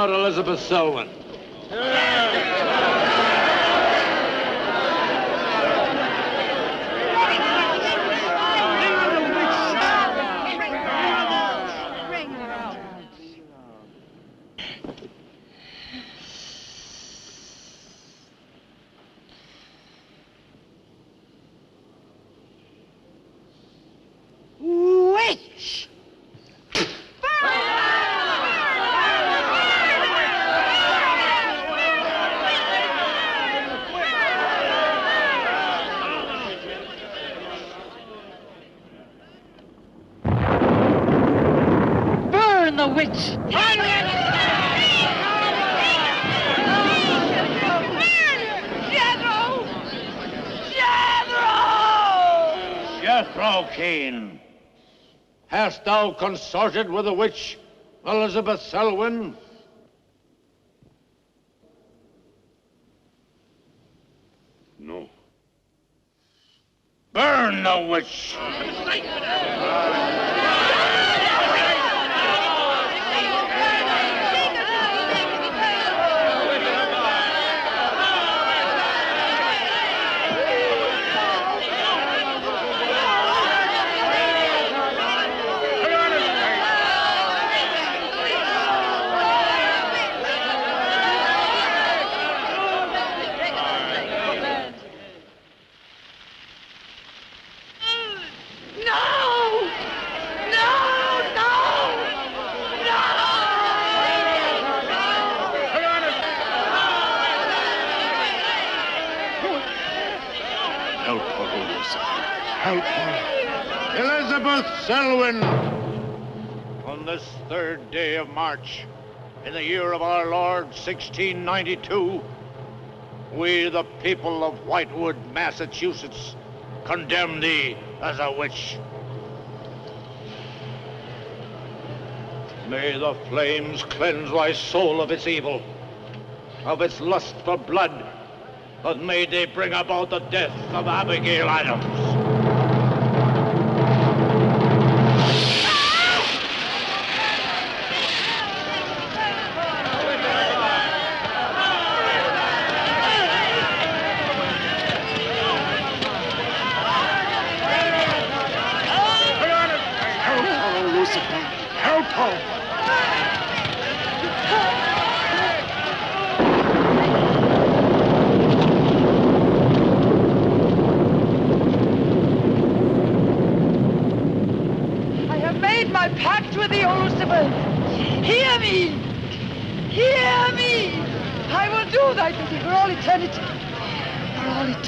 out Elizabeth Selwyn. Witch! Burn the witch! Jethro Keen, hast thou consorted with the witch Elizabeth Selwyn? No. Burn the witch! Help her. Elizabeth Selwyn, on this 3rd day of March, in the year of our Lord, 1692, we, the people of Whitewood, Massachusetts, condemn thee as a witch. May the flames cleanse thy soul of its evil, of its lust for blood, but may they bring about the death of Abigail Adams.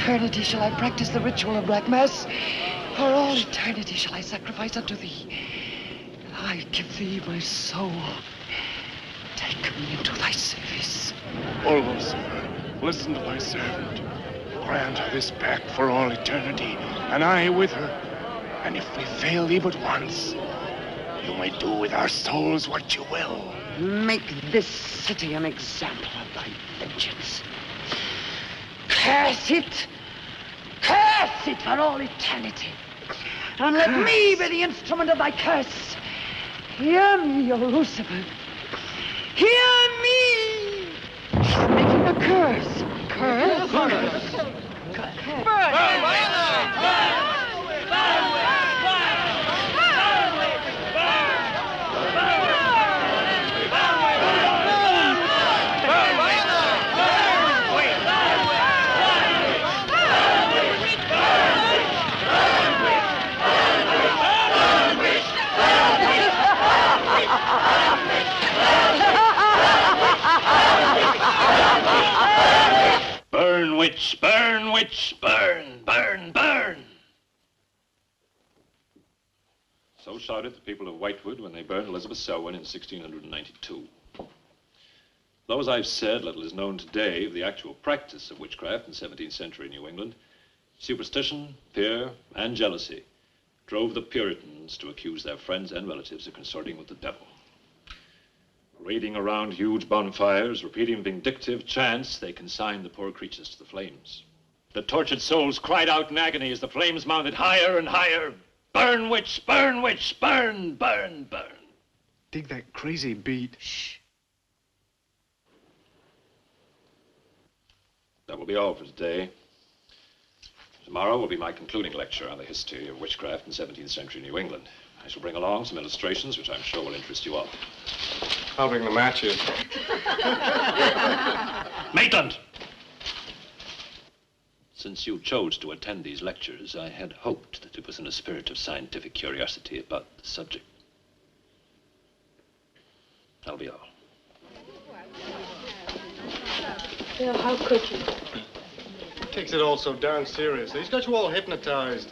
Eternity shall I practice the ritual of Black Mass. For all eternity shall I sacrifice unto thee. I give thee my soul. Take me into thy service. O Lucifer, listen to thy servant. Grant her this pact for all eternity, and I with her. And if we fail thee but once, you may do with our souls what you will. Make this city an example of thy vengeance. Curse it! Curse it for all eternity! And let me be the instrument of thy curse. Hear me, O Lucifer. Hear me! She's making a curse. Curse? Curse. Burn! Burn, witch, burn, witch, burn, burn, burn. So shouted the people of Whitewood when they burned Elizabeth Selwyn in 1692. Though, as I've said, little is known today of the actual practice of witchcraft in 17th century New England, superstition, fear, and jealousy drove the Puritans to accuse their friends and relatives of consorting with the devil. Raiding around huge bonfires, repeating vindictive chants, they consigned the poor creatures to the flames. The tortured souls cried out in agony as the flames mounted higher and higher. Burn, witch, burn, witch, burn, burn, burn. Dig that crazy beat. Shh. That will be all for today. Tomorrow will be my concluding lecture on the history of witchcraft in 17th century New England. I shall bring along some illustrations which I'm sure will interest you all. I'll bring the matches. Maitland! Since you chose to attend these lectures, I had hoped that it was in a spirit of scientific curiosity about the subject. That'll be all. Bill, how could you? He takes it all so darn seriously. He's got you all hypnotized.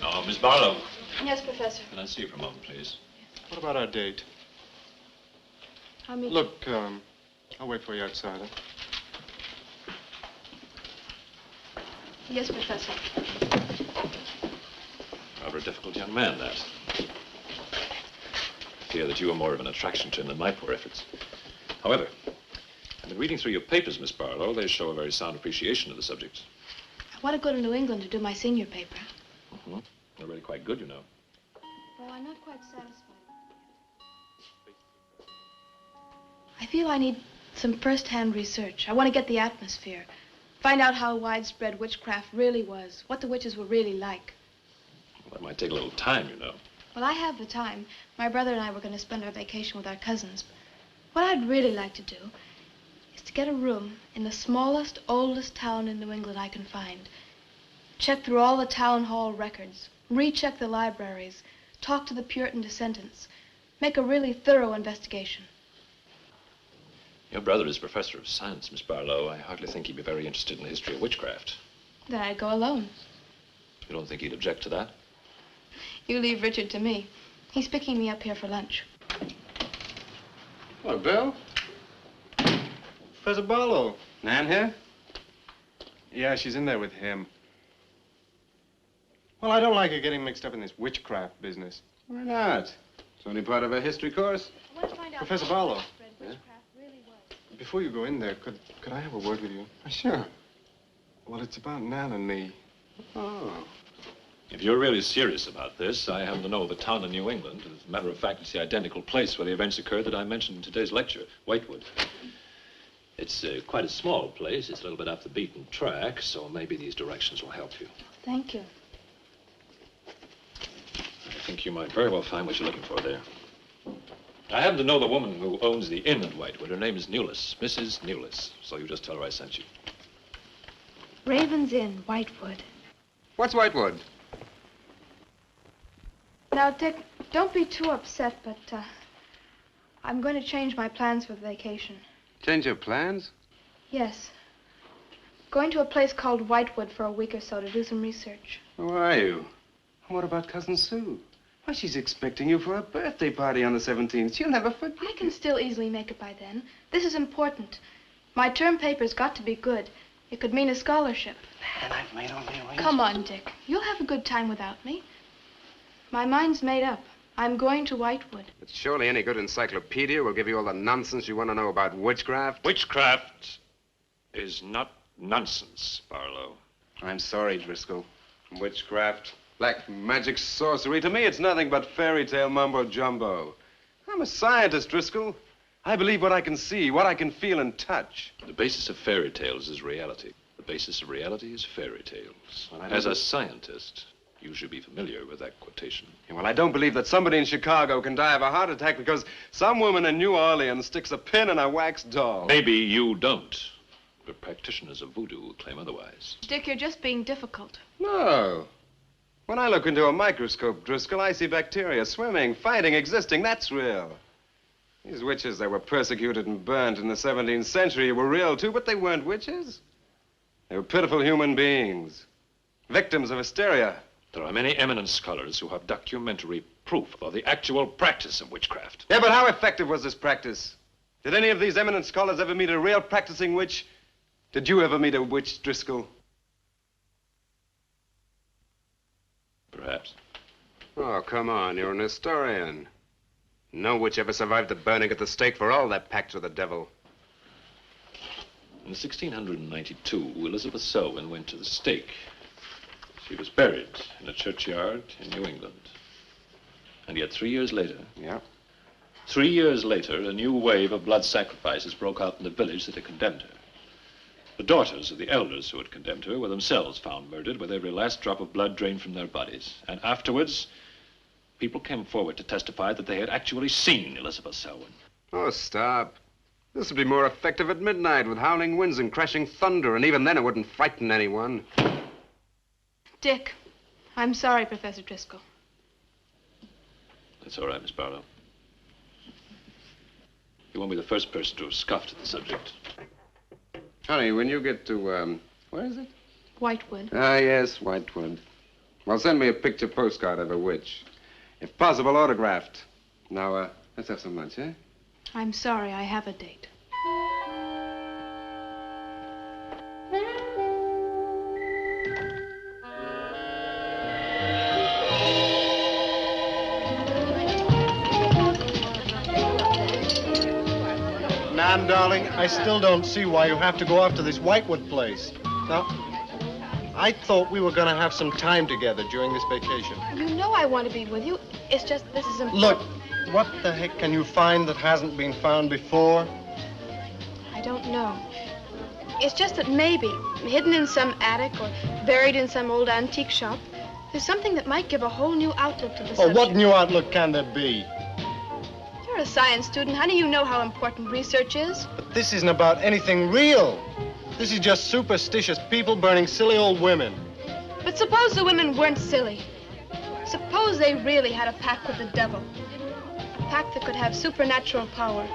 Oh, Miss Barlow. Yes, Professor. Can I see you for a moment, please? What about our date? I'll meet you. Look, I'll wait for you outside, huh? Yes, Professor. Rather a difficult young man, that. I fear that you are more of an attraction to him than my poor efforts. However, I've been reading through your papers, Miss Barlow. They show a very sound appreciation of the subject. I want to go to New England to do my senior paper. Mm-hmm. They're really quite good, you know. Well, I'm not quite satisfied. I feel I need some first-hand research. I want to get the atmosphere. Find out how widespread witchcraft really was, what the witches were really like. Well, that might take a little time, you know. Well, I have the time. My brother and I were going to spend our vacation with our cousins. What I'd really like to do is to get a room in the smallest, oldest town in New England I can find. Check through all the town hall records, recheck the libraries, talk to the Puritan descendants, make a really thorough investigation. Your brother is professor of science, Miss Barlow. I hardly think he'd be very interested in the history of witchcraft. Then I'd go alone. You don't think he'd object to that? You leave Richard to me. He's picking me up here for lunch. Hello, Bill. Professor Barlow. Nan here? Yeah, she's in there with him. Well, I don't like her getting mixed up in this witchcraft business. Why not? It's only part of a history course. I want to find out Professor how Barlow. widespread witchcraft really was. Before you go in there, could I have a word with you? Sure. Well, it's about Nan and me. Oh. If you're really serious about this, I happen to know of a town in New England. As a matter of fact, it's the identical place where the events occurred that I mentioned in today's lecture, Whitewood. It's quite a small place. It's a little bit off the beaten track, so maybe these directions will help you. Thank you. I think you might very well find what you're looking for there. I happen to know the woman who owns the inn at Whitewood. Her name is Newless, Mrs. Newless. So you just tell her I sent you. Raven's Inn, Whitewood. What's Whitewood? Now, Dick, don't be too upset, but I'm going to change my plans for the vacation. Change your plans? Yes. Going to a place called Whitewood for a week or so to do some research. Who are you? And what about Cousin Sue? Why, she's expecting you for a birthday party on the 17th. She'll never forget. I can still easily make it by then. This is important. My term paper's got to be good. It could mean a scholarship. And I've made all the arrangements. Come on, Dick. You'll have a good time without me. My mind's made up. I'm going to Whitewood. But surely any good encyclopedia will give you all the nonsense you want to know about witchcraft. Witchcraft is not nonsense, Barlow. I'm sorry, Driscoll. Witchcraft, black magic, sorcery. To me, it's nothing but fairy tale mumbo-jumbo. I'm a scientist, Driscoll. I believe what I can see, what I can feel and touch. The basis of fairy tales is reality. The basis of reality is fairy tales. Well, As a scientist, you should be familiar with that quotation. Yeah, well, I don't believe that somebody in Chicago can die of a heart attack because some woman in New Orleans sticks a pin in a wax doll. Maybe you don't. But practitioners of voodoo claim otherwise. Dick, you're just being difficult. No. When I look into a microscope, Driscoll, I see bacteria swimming, fighting, existing. That's real. These witches that were persecuted and burnt in the 17th century were real, too, but they weren't witches. They were pitiful human beings, victims of hysteria. There are many eminent scholars who have documentary proof of the actual practice of witchcraft. Yeah, but how effective was this practice? Did any of these eminent scholars ever meet a real practicing witch? Did you ever meet a witch, Driscoll? Perhaps. Oh, come on, you're an historian. No witch ever survived the burning at the stake for all that pact with the devil. In 1692, Elizabeth Selwyn went to the stake. She was buried in a churchyard in New England. And yet 3 years later... Yeah? 3 years later, a new wave of blood sacrifices broke out in the village that had condemned her. The daughters of the elders who had condemned her were themselves found murdered with every last drop of blood drained from their bodies. And afterwards, people came forward to testify that they had actually seen Elizabeth Selwyn. Oh, stop. This would be more effective at midnight with howling winds and crashing thunder, and even then it wouldn't frighten anyone. Dick, I'm sorry, Professor Driscoll. That's all right, Miss Barlow. You won't be the first person to have scoffed at the subject. Honey, when you get to, where is it? Whitewood. Ah, yes, Whitewood. Well, send me a picture postcard of a witch. If possible, autographed. Now, let's have some lunch, eh? I'm sorry, I have a date. Nan, darling, I still don't see why you have to go off to this Whitewood place. Now, I thought we were going to have some time together during this vacation. You know I want to be with you. It's just this is important. Look, what the heck can you find that hasn't been found before? I don't know. It's just that maybe, hidden in some attic or buried in some old antique shop, there's something that might give a whole new outlook to the subject. Oh, what new outlook can there be? You're a science student, honey. You know how important research is. But this isn't about anything real. This is just superstitious people burning silly old women. But suppose the women weren't silly. Suppose they really had a pact with the devil. A pact that could have supernatural power.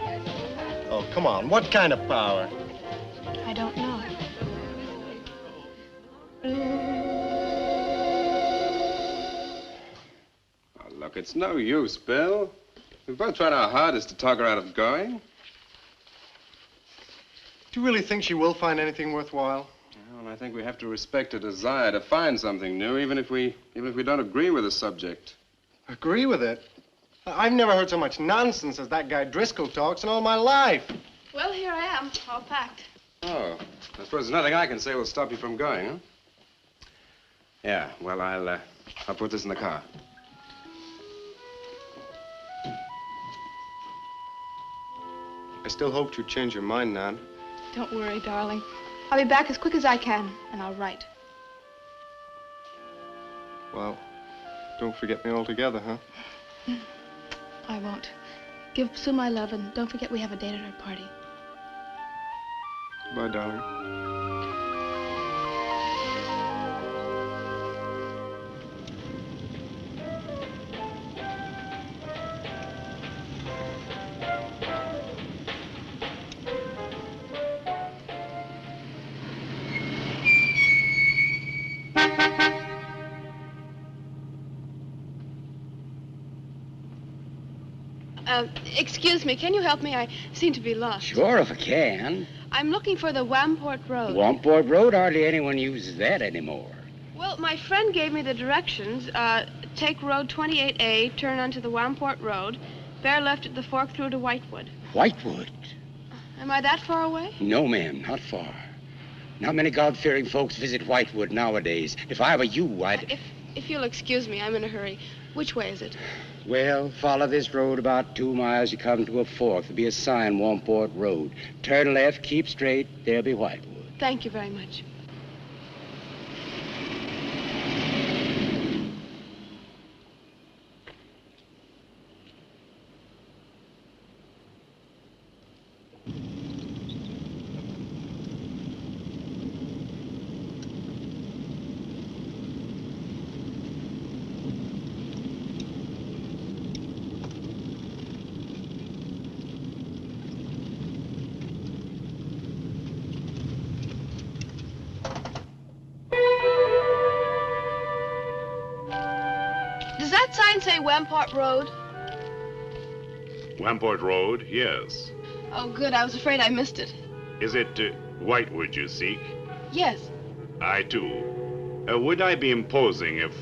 Oh, come on. What kind of power? I don't know. Oh, look, it's no use, Bill. We've both tried our hardest to talk her out of going. Do you really think she will find anything worthwhile? Well, I think we have to respect her desire to find something new, even if we don't agree with the subject. Agree with it? I've never heard so much nonsense as that guy Driscoll talks in all my life. Well, here I am, all packed. Oh, I suppose there's nothing I can say will stop you from going, huh? Yeah, well, I'll put this in the car. I still hoped you'd change your mind, Nan. Don't worry, darling. I'll be back as quick as I can, and I'll write. Well, don't forget me altogether, huh? I won't. Give Sue my love, and don't forget we have a date at her party. Bye, darling. Excuse me, can you help me? I seem to be lost. Sure, if I can. I'm looking for the Wamport Road. Wamport Road, hardly anyone uses that anymore. Well, my friend gave me the directions. Take Road 28A, turn onto the Wamport Road, bear left at the fork through to Whitewood. Whitewood? Am I that far away? No, ma'am, not far. Not many God-fearing folks visit Whitewood nowadays. If I were you, I'd... If you'll excuse me, I'm in a hurry. Which way is it? Well, follow this road about 2 miles. You come to a fork. There'll be a sign, Wamport Road. Turn left, keep straight. There'll be Whitewood. Thank you very much. Does that sign say Wamport Road? Wamport Road, yes. Oh, good. I was afraid I missed it. Is it Whitewood you seek? Yes. I, too. Would I be imposing if...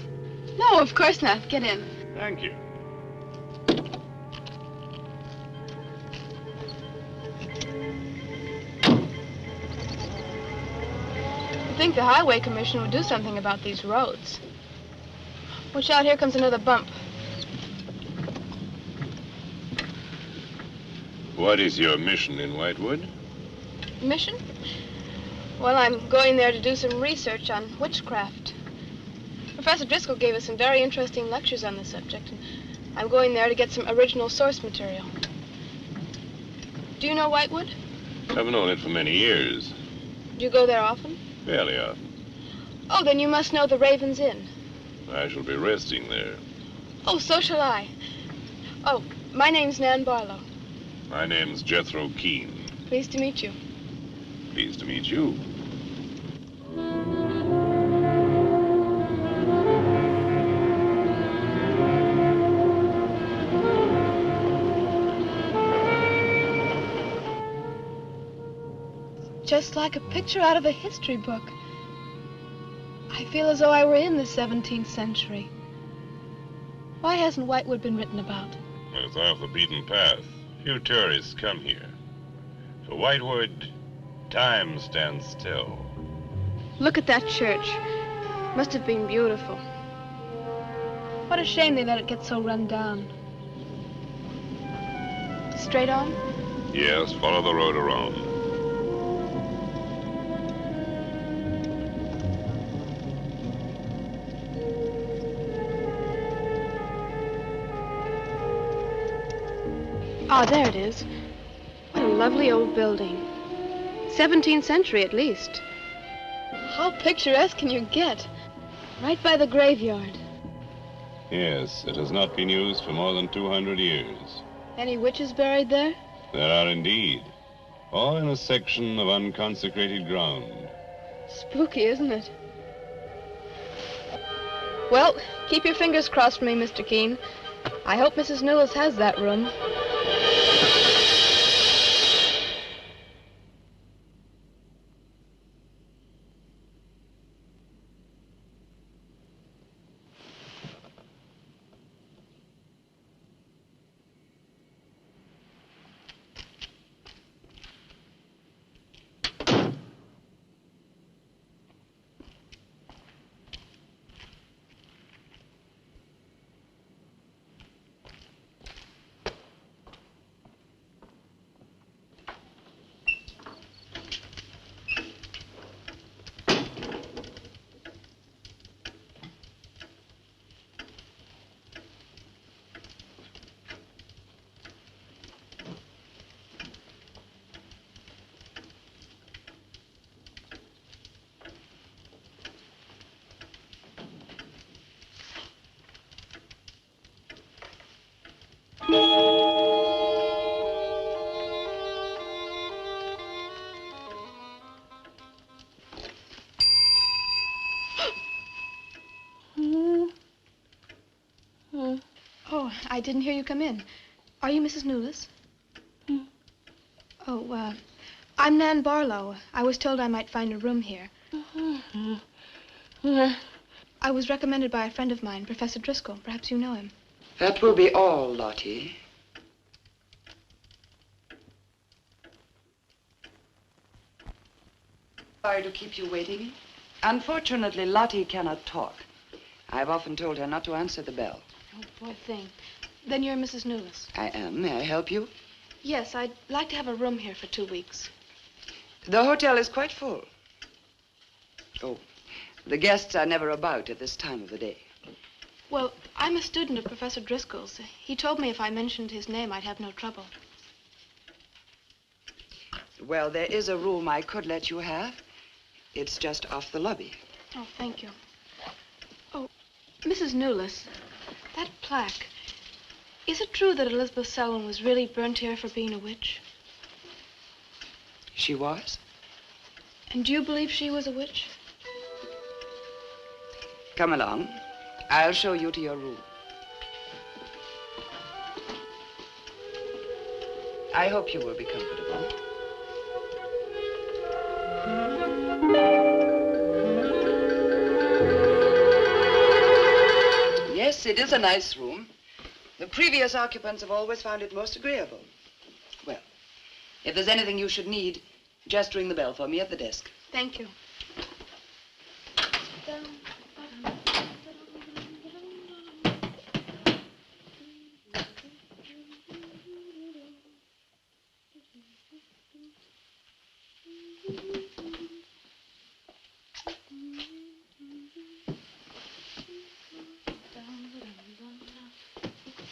No, of course not. Get in. Thank you. I think the Highway Commission would do something about these roads. Watch out, here comes another bump. What is your mission in Whitewood? Mission? Well, I'm going there to do some research on witchcraft. Professor Driscoll gave us some very interesting lectures on the subject, and I'm going there to get some original source material. Do you know Whitewood? I've known it for many years. Do you go there often? Fairly often. Oh, then you must know the Raven's Inn. I shall be resting there. Oh, so shall I. Oh, my name's Nan Barlow. My name's Jethro Keene. Pleased to meet you. Pleased to meet you. Just like a picture out of a history book. I feel as though I were in the 17th century. Why hasn't Whitewood been written about? It's off the beaten path. Few tourists come here. For Whitewood, time stands still. Look at that church. Must have been beautiful. What a shame they let it get so run down. Straight on? Yes, follow the road around. Ah, there it is. What a lovely old building. 17th century at least. How picturesque can you get? Right by the graveyard. Yes, it has not been used for more than 200 years. Any witches buried there? There are indeed. All in a section of unconsecrated ground. Spooky, isn't it? Well, keep your fingers crossed for me, Mr. Keene. I hope Mrs. Newless has that room. Oh, I didn't hear you come in. Are you Mrs. Newless? Oh, I'm Nan Barlow. I was told I might find a room here. I was recommended by a friend of mine, Professor Driscoll. Perhaps you know him. That will be all, Lottie. Sorry to keep you waiting. Unfortunately, Lottie cannot talk. I've often told her not to answer the bell. Oh, poor thing. Then you're Mrs. Newless. I am. May I help you? Yes, I'd like to have a room here for 2 weeks. The hotel is quite full. Oh, the guests are never about at this time of the day. Well, I'm a student of Professor Driscoll's. He told me if I mentioned his name, I'd have no trouble. Well, there is a room I could let you have. It's just off the lobby. Oh, thank you. Oh, Mrs. Newless, that plaque. Is it true that Elizabeth Selwyn was really burnt here for being a witch? She was? And do you believe she was a witch? Come along. I'll show you to your room. I hope you will be comfortable. Yes, it is a nice room. The previous occupants have always found it most agreeable. Well, if there's anything you should need, just ring the bell for me at the desk. Thank you.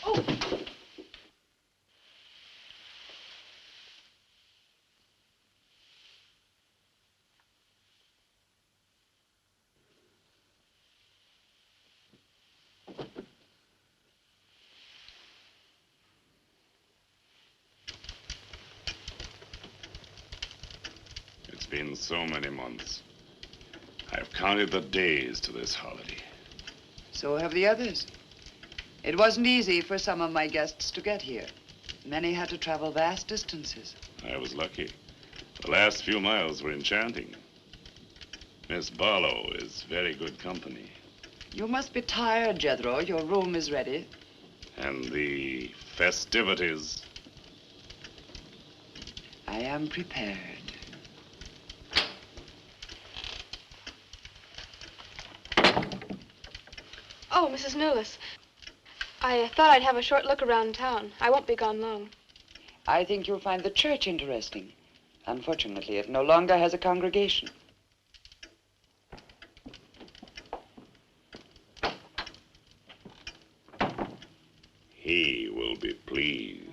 Oh! It's been so many months. I've counted the days to this holiday. So have the others. It wasn't easy for some of my guests to get here. Many had to travel vast distances. I was lucky. The last few miles were enchanting. Miss Barlow is very good company. You must be tired, Jethro. Your room is ready. And the festivities. I am prepared. Oh, Mrs. Newless. I thought I'd have a short look around town. I won't be gone long. I think you'll find the church interesting. Unfortunately, it no longer has a congregation. He will be pleased.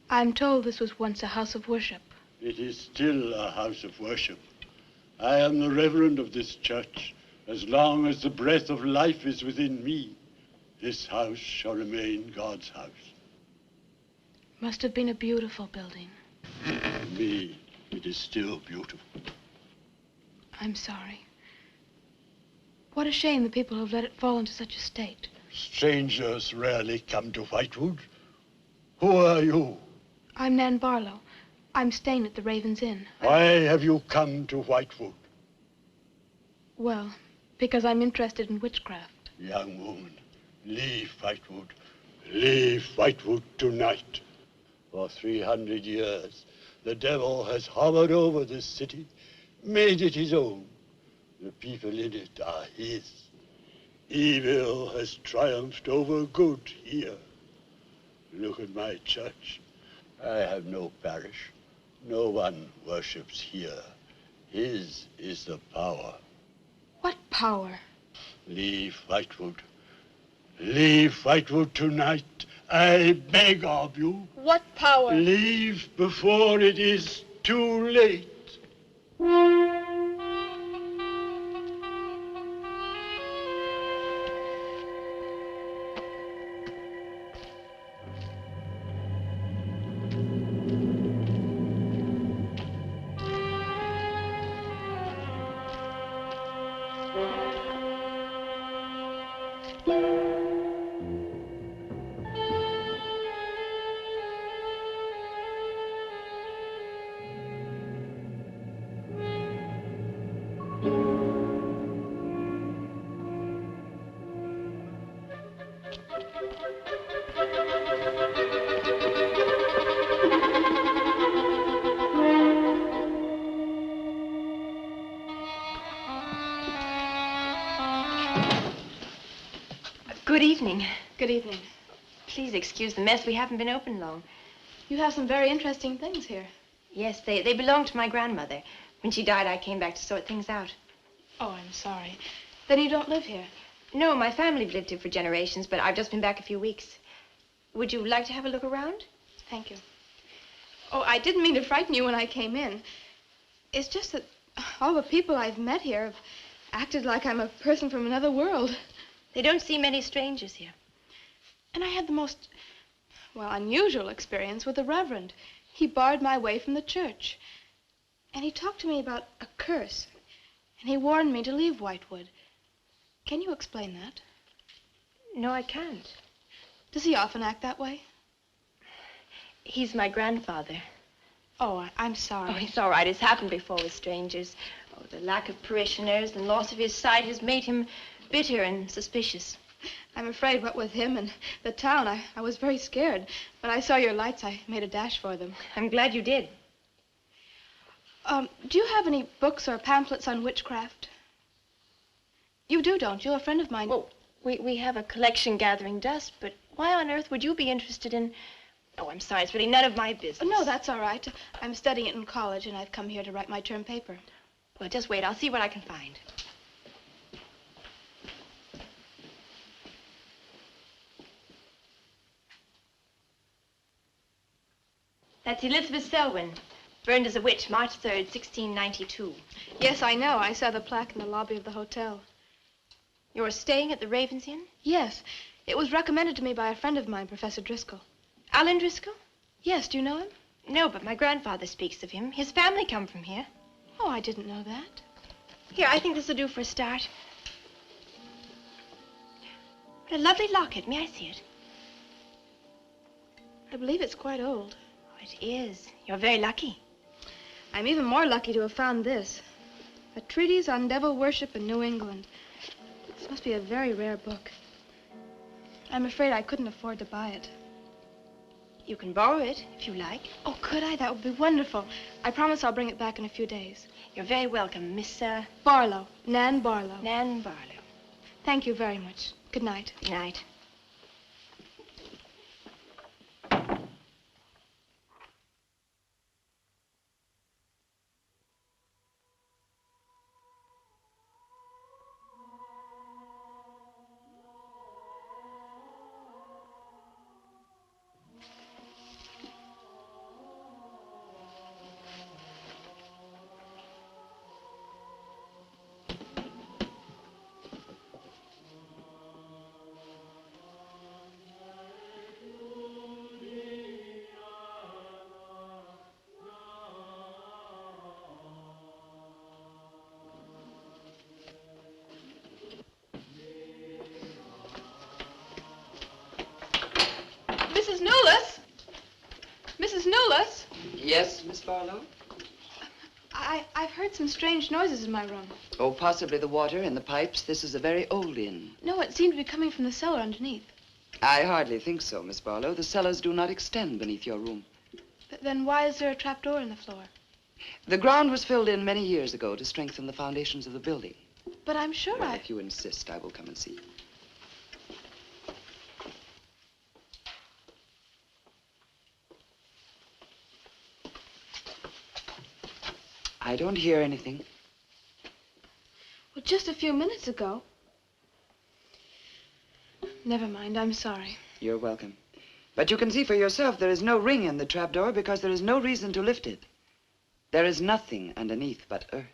I'm told this was once a house of worship. It is still a house of worship. I am the reverend of this church. As long as the breath of life is within me, this house shall remain God's house. Must have been a beautiful building. To me, it is still beautiful. I'm sorry. What a shame the people have let it fall into such a state. Strangers rarely come to Whitewood. Who are you? I'm Nan Barlow. I'm staying at the Raven's Inn. Why have you come to Whitewood? Well, because I'm interested in witchcraft. Young woman, leave Whitewood. Leave Whitewood tonight. For 300 years, the devil has hovered over this city, made it his own. The people in it are his. Evil has triumphed over good here. Look at my church. I have no parish. No one worships here. His is the power. What power? Leave Whitewood. Leave Whitewood tonight. I beg of you. What power? Leave before it is too late. Good evening. Good evening. Please excuse the mess. We haven't been open long. You have some very interesting things here. Yes, they belonged to my grandmother. When she died, I came back to sort things out. Oh, I'm sorry. Then you don't live here? No, my family lived here for generations, but I've just been back a few weeks. Would you like to have a look around? Thank you. Oh, I didn't mean to frighten you when I came in. It's just that all the people I've met here have acted like I'm a person from another world. They don't see many strangers here. And I had the most Well, unusual experience with the Reverend. He barred my way from the church. And he talked to me about a curse. And he warned me to leave Whitewood. Can you explain that? No, I can't. Does he often act that way? He's my grandfather. Oh, I'm sorry. Oh, it's all right. It's happened before with strangers. Oh, the lack of parishioners and loss of his sight has made him bitter and suspicious. I'm afraid what with him and the town, I was very scared. When I saw your lights, I made a dash for them. I'm glad you did. Do you have any books or pamphlets on witchcraft? You do, don't you? A friend of mine... Well, we have a collection gathering dust, but why on earth would you be interested in... Oh, I'm sorry. It's really none of my business. No, that's all right. I'm studying it in college, and I've come here to write my term paper. Well, just wait. I'll see what I can find. That's Elizabeth Selwyn, burned as a witch, March 3rd, 1692. Yes, I know. I saw the plaque in the lobby of the hotel. You're staying at the Ravens Inn? Yes. It was recommended to me by a friend of mine, Professor Driscoll. Alan Driscoll? Yes, do you know him? No, but my grandfather speaks of him. His family come from here. Oh, I didn't know that. Here, I think this will do for a start. What a lovely locket. May I see it? I believe it's quite old. Oh, it is. You're very lucky. I'm even more lucky to have found this. A treatise on devil worship in New England. This must be a very rare book. I'm afraid I couldn't afford to buy it. You can borrow it, if you like. Oh, could I? That would be wonderful. I promise I'll bring it back in a few days. You're very welcome, Miss, Barlow. Nan Barlow. Nan Barlow. Thank you very much. Good night. Good night. Mrs. Newless? Mrs. Newless? Yes, Miss Barlow? I've heard some strange noises in my room. Oh, possibly the water in the pipes. This is a very old inn. No, it seemed to be coming from the cellar underneath. I hardly think so, Miss Barlow. The cellars do not extend beneath your room. But then why is there a trapdoor in the floor? The ground was filled in many years ago to strengthen the foundations of the building. But I'm sure Well, if you insist, I will come and see. I don't hear anything. Well, just a few minutes ago. Never mind, I'm sorry. You're welcome. But you can see for yourself there is no ring in the trapdoor because there is no reason to lift it. There is nothing underneath but earth.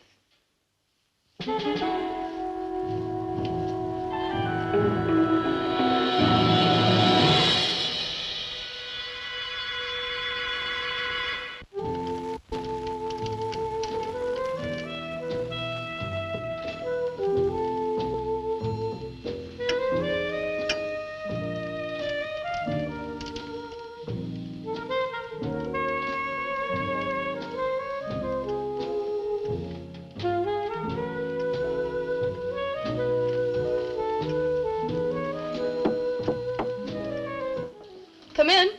Come in.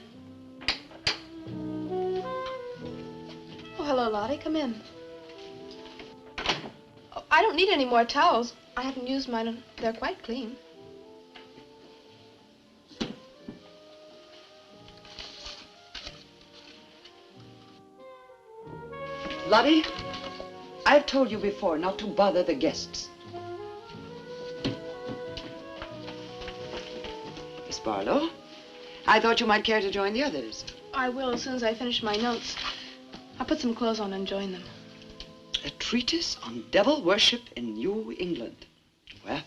Oh, hello, Lottie. Come in. Oh, I don't need any more towels. I haven't used mine, and they're quite clean. Lottie, I've told you before not to bother the guests. Miss Barlow, I thought you might care to join the others. I will as soon as I finish my notes. I'll put some clothes on and join them. A treatise on devil worship in New England. Well,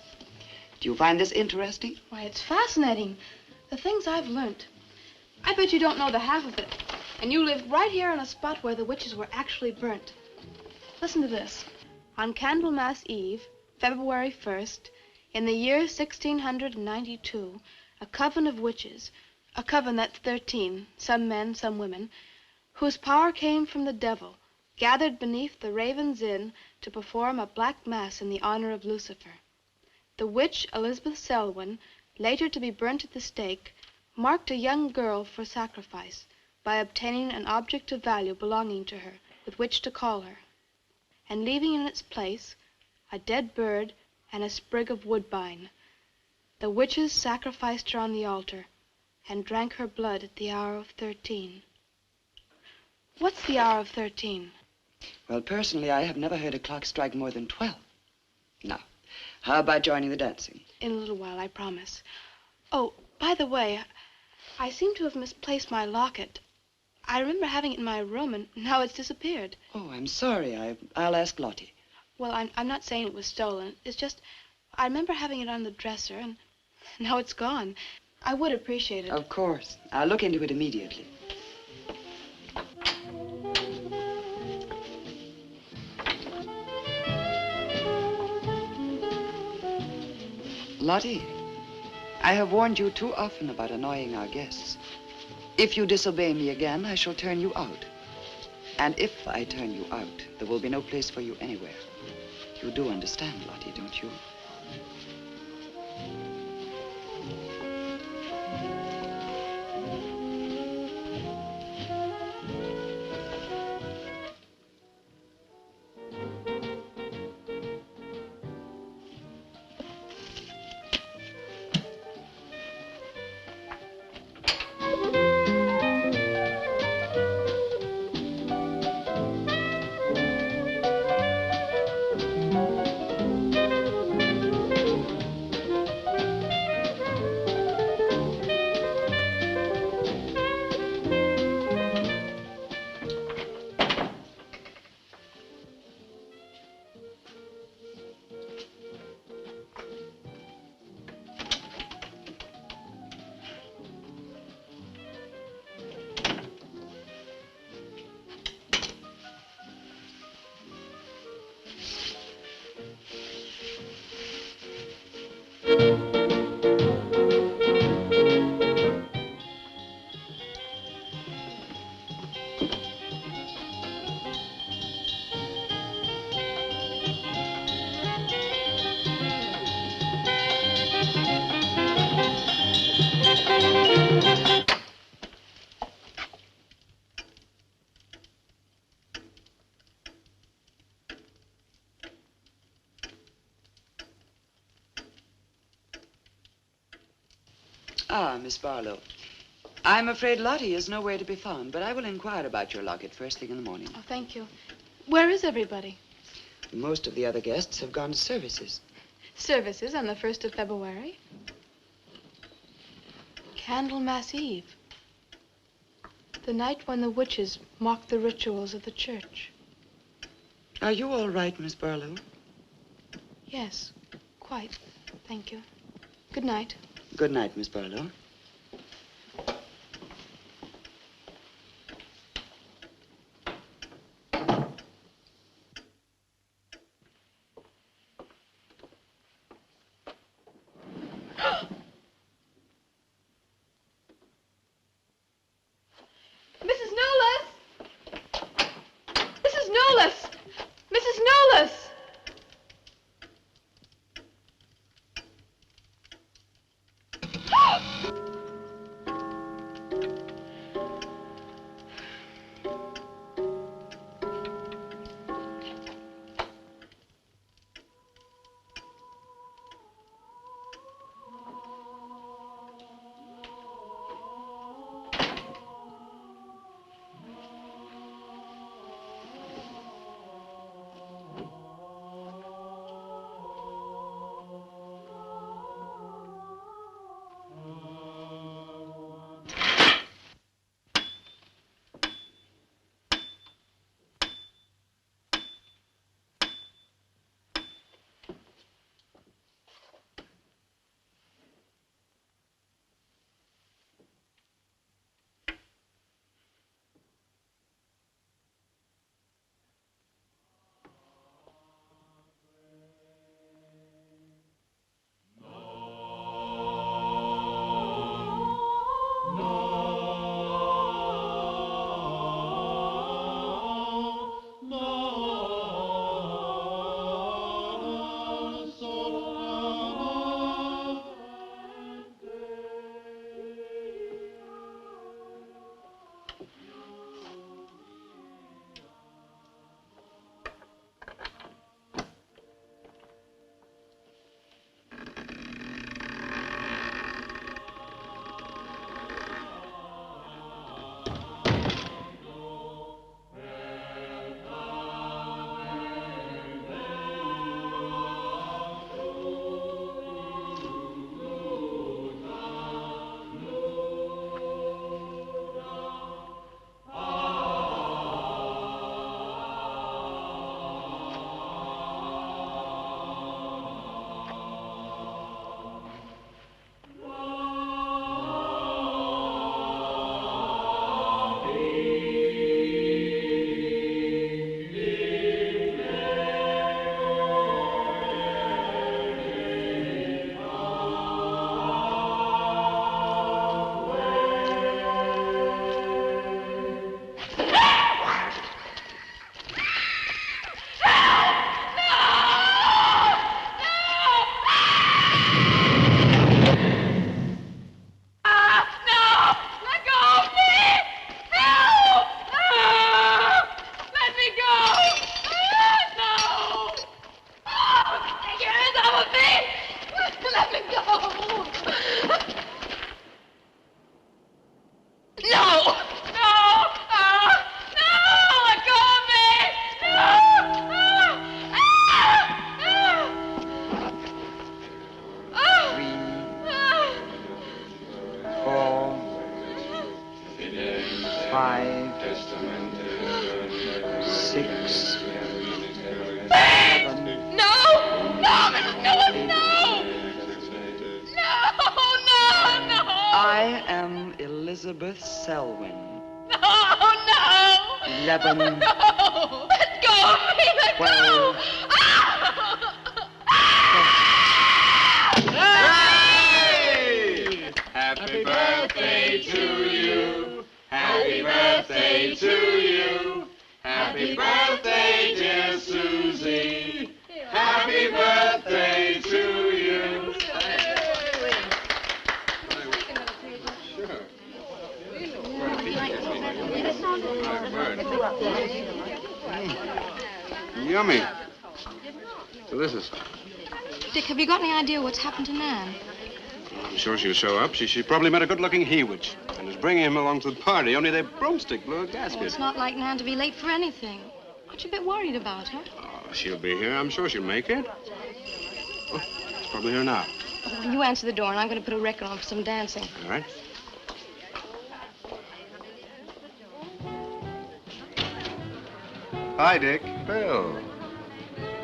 do you find this interesting? Why, it's fascinating. The things I've learned. I bet you don't know the half of it. And you lived right here on a spot where the witches were actually burnt. Listen to this. On Candlemas Eve, February 1st, in the year 1692, a coven of witches, a coven that's 13, some men, some women, whose power came from the devil, gathered beneath the Raven's Inn to perform a black mass in the honor of Lucifer. The witch Elizabeth Selwyn, later to be burnt at the stake, marked a young girl for sacrifice by obtaining an object of value belonging to her with which to call her, and leaving in its place a dead bird and a sprig of woodbine. The witches sacrificed her on the altar and drank her blood at the hour of 13. What's the hour of 13? Well, personally, I have never heard a clock strike more than 12. Now, how about joining the dancing? In a little while, I promise. Oh, by the way, I seem to have misplaced my locket. I remember having it in my room, and now it's disappeared. Oh, I'm sorry. I'll ask Lottie. Well, I'm not saying it was stolen. It's just, I remember having it on the dresser, and now it's gone. I would appreciate it. Of course. I'll look into it immediately. Lottie, I have warned you too often about annoying our guests. If you disobey me again, I shall turn you out. And if I turn you out, there will be no place for you anywhere. You do understand, Lottie, don't you? Ah, Miss Barlow. I'm afraid Lottie is nowhere to be found, but I will inquire about your locket first thing in the morning. Oh, thank you. Where is everybody? Most of the other guests have gone to services. Services on the 1st of February? Candlemas Eve. The night when the witches mocked the rituals of the church. Are you all right, Miss Barlow? Yes, quite. Thank you. Good night. Good night, Miss Barlow. Mrs. Newless! Mrs. Newless! Mrs. Newless! 5, 6, 7. No! No, Mrs. Newless, no! No, no, no! I am Elizabeth Selwyn. No, no! 11. No! Let go of me! Let 12. go! Happy birthday to you. Happy birthday to you. Happy birthday, dear Susie. Happy birthday to you. Yummy. Delicious. Dick, have you got any idea what's happened to Nan? I'm sure she'll show up. She probably met a good-looking he-witch and is bringing him along to the party, only their broomstick blew a gasket. Well, it's not like Nan to be late for anything. Aren't you a bit worried about her? Oh, she'll be here. I'm sure she'll make it. Oh, she's probably here now. Well, you answer the door, and I'm going to put a record on for some dancing. All right. Hi, Dick. Bill.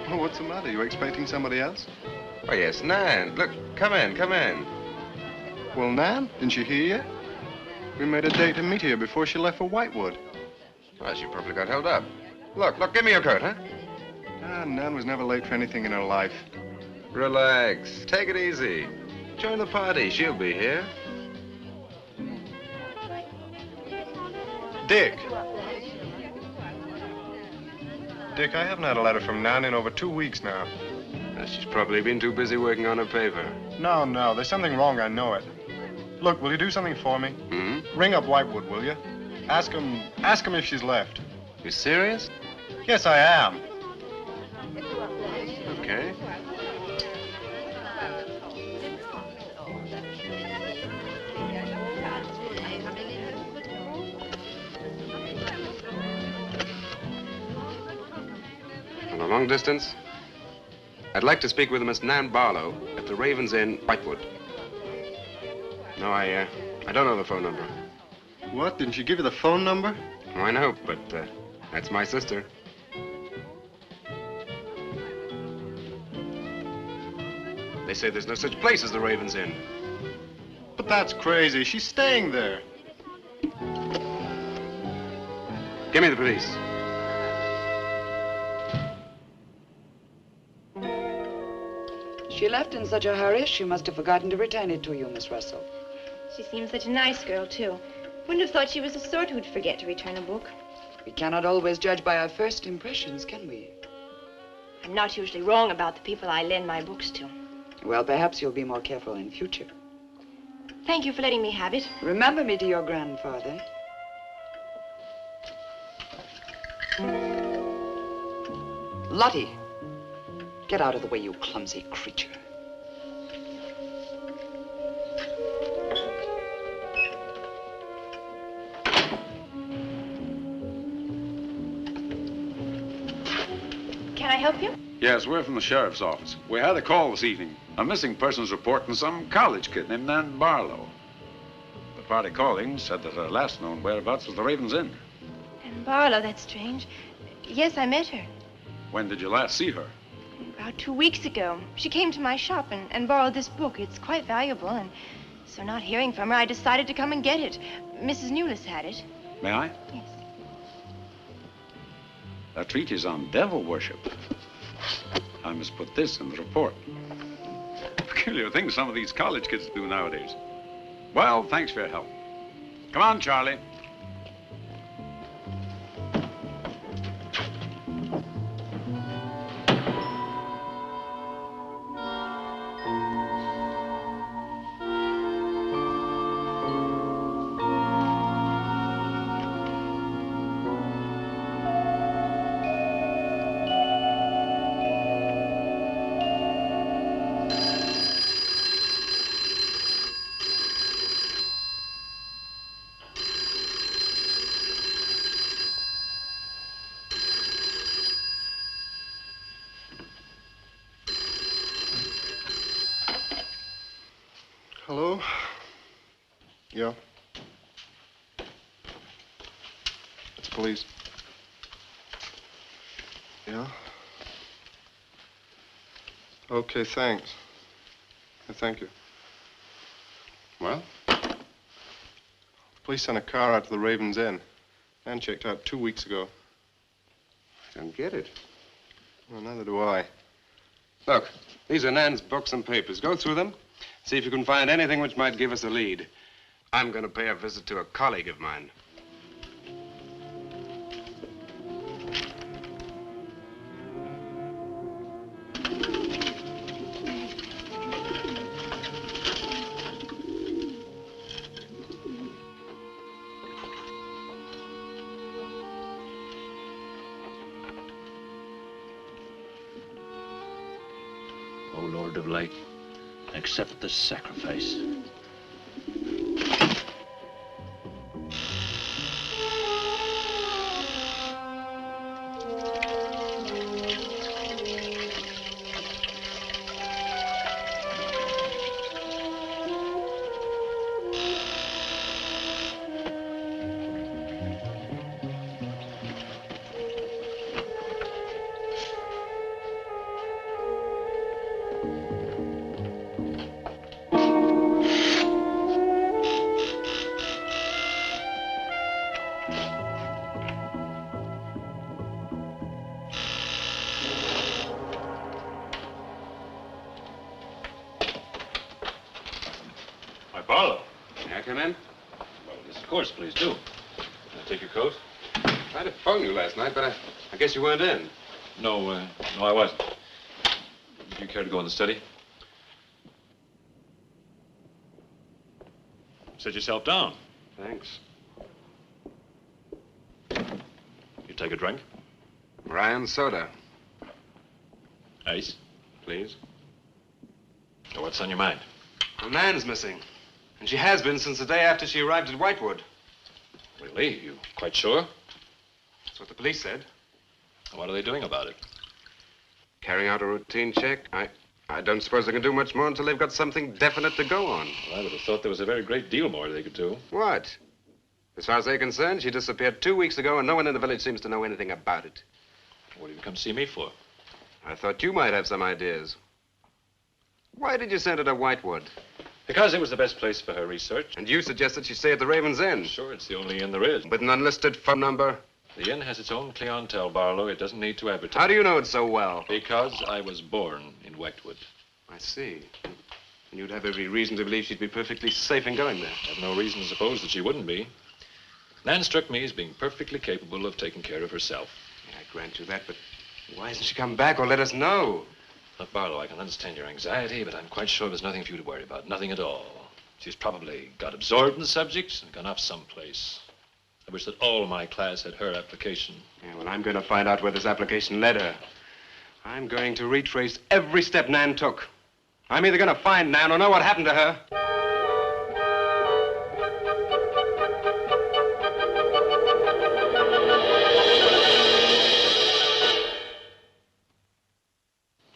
Oh, what's the matter? You expecting somebody else? Oh, yes, Nan. Look, come in, come in. Well, Nan, didn't she hear you? We made a date to meet here before she left for Whitewood. Well, she probably got held up. Look, give me your coat, huh? Ah, Nan was never late for anything in her life. Relax. Take it easy. Join the party. She'll be here. Dick. Dick, I haven't had a letter from Nan in over 2 weeks now. She's probably been too busy working on her paper. No, there's something wrong, I know it. Look, will you do something for me? Hmm? Ring up Whitewood, will you? Ask him if she's left. You serious? Yes, I am. Okay. On a long distance, I'd like to speak with Miss Nan Barlow at the Raven's Inn, Whitewood. No, I don't know the phone number. What? Didn't she give you the phone number? Oh, I know, but that's my sister. They say there's no such place as the Raven's Inn. But that's crazy. She's staying there. Give me the police. She left in such a hurry, she must have forgotten to return it to you, Miss Russell. She seems such a nice girl, too. Wouldn't have thought she was the sort who'd forget to return a book. We cannot always judge by our first impressions, can we? I'm not usually wrong about the people I lend my books to. Well, perhaps you'll be more careful in future. Thank you for letting me have it. Remember me to your grandfather. Lottie, get out of the way, you clumsy creature. Can I help you? Yes, we're from the sheriff's office. We had a call this evening. A missing persons report from some college kid named Nan Barlow. The party calling said that her last known whereabouts was the Raven's Inn. And Barlow, that's strange. Yes, I met her. When did you last see her? About 2 weeks ago. She came to my shop and borrowed this book. It's quite valuable, and so not hearing from her, I decided to come and get it. Mrs. Newless had it. May I? Yes. A treatise on devil worship. I must put this in the report. Peculiar things some of these college kids do nowadays. Well, thanks for your help. Come on, Charlie. Hello? Yeah. police. Yeah? Okay, thanks. Thank you. Well? Police sent a car out to the Raven's Inn. Nan checked out 2 weeks ago. I don't get it. Well, neither do I. Look, these are Nan's books and papers. Go through them. See if you can find anything which might give us a lead. I'm going to pay a visit to a colleague of mine. O Lord of Light, accept this sacrifice. Barlow. May I come in? Well, yes, of course, please do. Can I take your coat? I tried to phone you last night, but I guess you weren't in. No, no, I wasn't. Do you care to go in the study? Sit yourself down. Thanks. You take a drink? Ryan soda. Ice? Please. So what's on your mind? Well, Nan's missing. And she has been since the day after she arrived at Whitewood. Really? You quite sure? That's what the police said. What are they doing about it? Carrying out a routine check. I don't suppose they can do much more until they've got something definite to go on. Well, I would have thought there was a very great deal more they could do. What? As far as they're concerned, she disappeared 2 weeks ago and no one in the village seems to know anything about it. What have you come see me for? I thought you might have some ideas. Why did you send her to Whitewood? Because it was the best place for her research. And you suggested she stay at the Raven's Inn. Sure, it's the only inn there is. With an unlisted phone number? The inn has its own clientele, Barlow. It doesn't need to advertise. How do you know it so well? Because I was born in Whitewood. I see. And you'd have every reason to believe she'd be perfectly safe in going there. I have no reason to suppose that she wouldn't be. Nan struck me as being perfectly capable of taking care of herself. Yeah, I grant you that, but why hasn't she come back or let us know? Look, Barlow, I can understand your anxiety, but I'm quite sure there's nothing for you to worry about. Nothing at all. She's probably got absorbed in the subject and gone off someplace. I wish that all my class had her application. Yeah, well, I'm going to find out where this application led her. I'm going to retrace every step Nan took. I'm either going to find Nan or know what happened to her.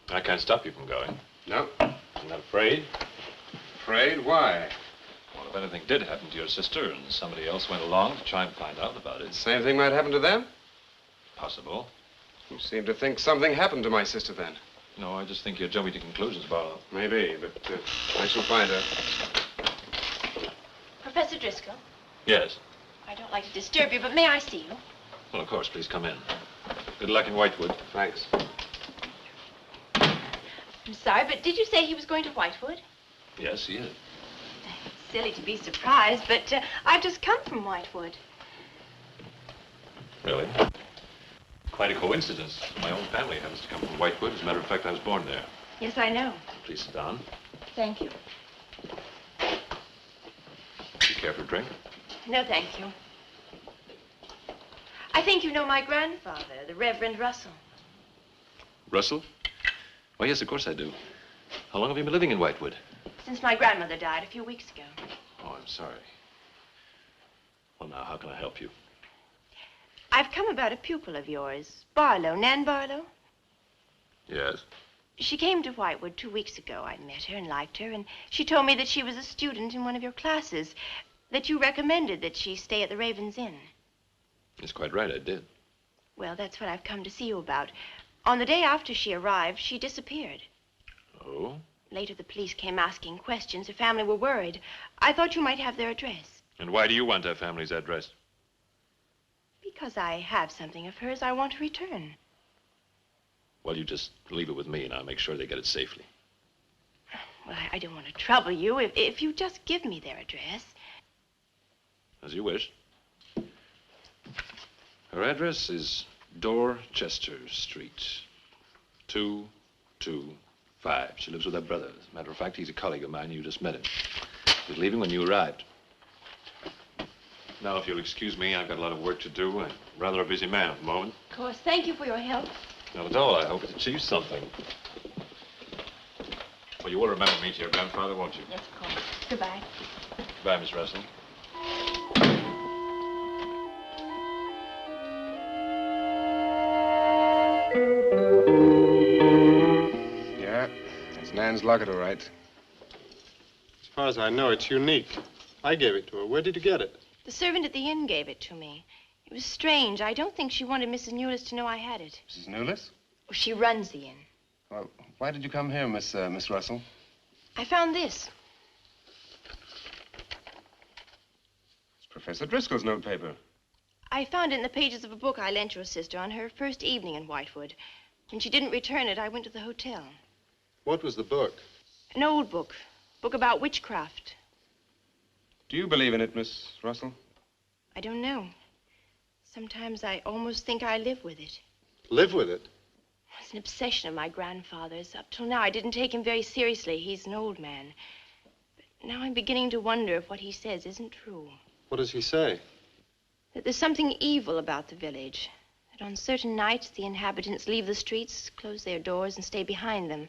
I can't stop you from going. No. I'm not afraid. Afraid? Why? Well, if anything did happen to your sister and somebody else went along to try and find out about it. Same thing might happen to them? Possible. You seem to think something happened to my sister then. No, I just think you're jumping to conclusions, Barlow. Maybe, but I shall find her. Professor Driscoll, Yes. I don't like to disturb you, but may I see you? Well, of course, please come in. Good luck in Whitewood. Thanks. I'm sorry, but did you say he was going to Whitewood? Yes, he is. It's silly to be surprised, but I've just come from Whitewood. Really? Quite a coincidence. My own family happens to come from Whitewood. As a matter of fact, I was born there. Yes, I know. Please sit down. Thank you. Do you care for a drink? No, thank you. I think you know my grandfather, the Reverend Russell. Russell? Oh, yes, of course I do. How long have you been living in Whitewood? Since my grandmother died a few weeks ago. Oh, I'm sorry. Well, now, how can I help you? I've come about a pupil of yours, Barlow, Nan Barlow. Yes? She came to Whitewood 2 weeks ago. I met her and liked her, and she told me that she was a student in one of your classes, that you recommended that she stay at the Raven's Inn. It's quite right, I did. Well, that's what I've come to see you about. On the day after she arrived, she disappeared. Oh? Later, the police came asking questions. Her family were worried. I thought you might have their address. And why do you want her family's address? Because I have something of hers I want to return. Well, you just leave it with me, and I'll make sure they get it safely. Well, I don't want to trouble you. If you just give me their address. As you wish. Her address is Dorchester Street, 225. She lives with her brother. As a matter of fact, he's a colleague of mine. You just met him. He was leaving when you arrived. Now, if you'll excuse me, I've got a lot of work to do. I'm rather a busy man at the moment. Of course. Thank you for your help. Not at all. I hope it achieves something. Well, you will remember me to your grandfather, won't you? Yes, of course. Goodbye. Goodbye, Miss Russell. Yeah, that's Nan's locket, all right. As far as I know, it's unique. I gave it to her. Where did you get it? The servant at the inn gave it to me. It was strange. I don't think she wanted Mrs. Newless to know I had it. Mrs. Newless? Oh, she runs the inn. Well, why did you come here, Miss Russell? I found this. It's Professor Driscoll's notepaper. I found it in the pages of a book I lent your sister on her first evening in Whitewood. When she didn't return it, I went to the hotel. What was the book? An old book. Book about witchcraft. Do you believe in it, Miss Russell? I don't know. Sometimes I almost think I live with it. Live with it? It's an obsession of my grandfather's. Up till now, I didn't take him very seriously. He's an old man. But now I'm beginning to wonder if what he says isn't true. What does he say? That there's something evil about the village. That on certain nights, the inhabitants leave the streets, close their doors, and stay behind them.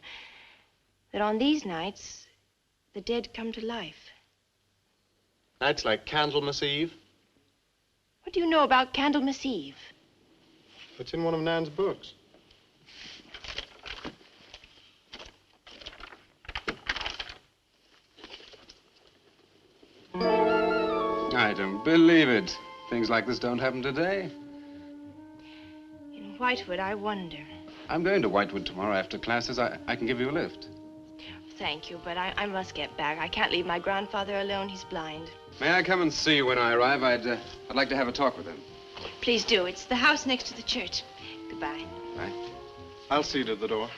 That on these nights, the dead come to life. Nights like Candlemas Eve? What do you know about Candlemas Eve? It's in one of Nan's books. I don't believe it. Things like this don't happen today. In Whitewood, I wonder. I'm going to Whitewood tomorrow after classes. I can give you a lift. Thank you, but I must get back. I can't leave my grandfather alone. He's blind. May I come and see you when I arrive? I'd like to have a talk with him. Please do. It's the house next to the church. Goodbye. Bye. I'll see you to the door.